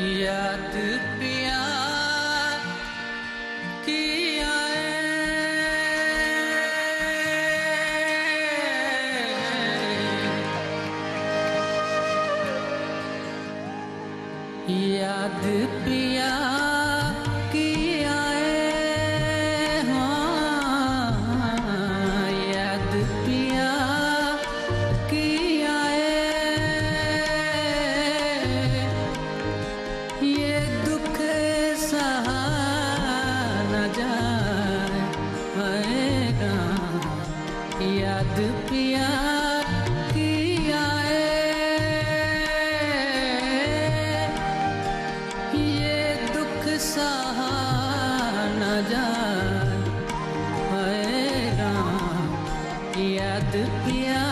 याद पिया की याद पिया की आए, हाँ याद पिया की आए। ये दुख सहा न जाएगा, याद पिया की आए। सहा न जाएगा, याद पिया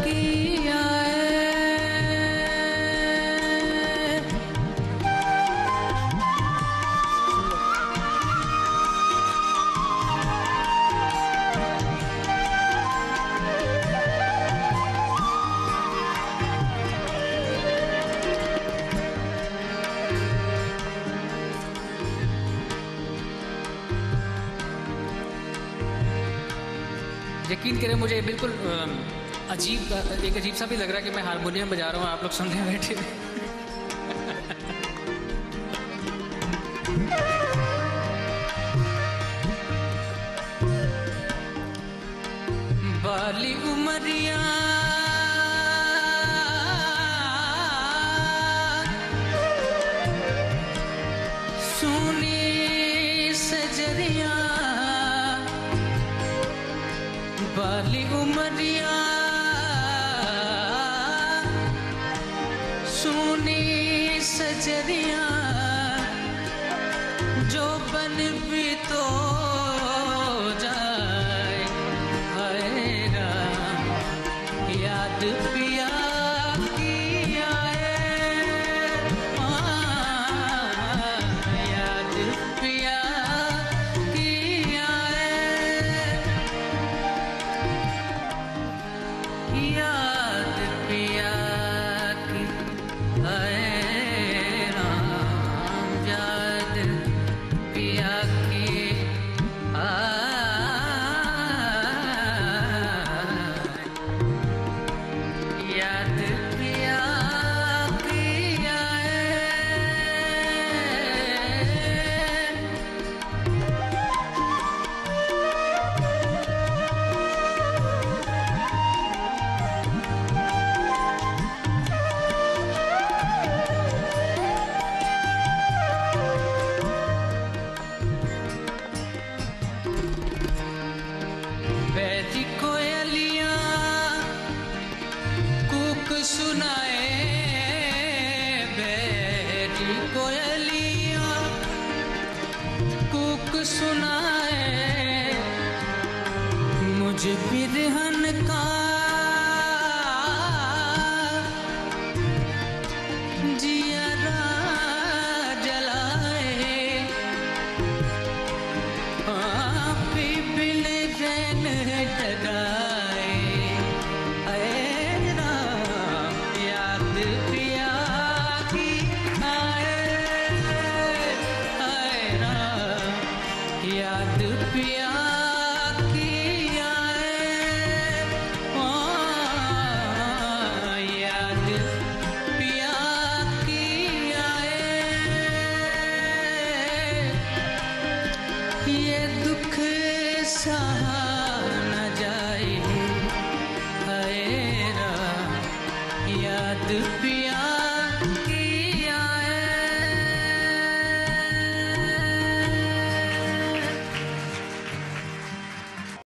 की आए। यकीन करें मुझे बिल्कुल एक अजीब सा भी लग रहा है कि मैं हारमोनियम बजा रहा हूँ, आप लोग सुनने बैठे। बाली उमरिया सुनी सजरिया, बाली उमरिया सुनी सजरिया, जो बन भी तो जाए आएगा, याद पिया की आए, याद पिया की आए। याद पिया की आए राम, याद पिया की आए, याद पिया की आए। बैठी कोयलियां कूक सुनाए, बैठी कोयलियां कूक सुनाए, मुझे बिरहन का जियरा जलाए, बिन रैन डगाए, याद पिया की आए, याद पिया की आए, याद पिया की आए। ये दुख सहा न जाए, याद पिया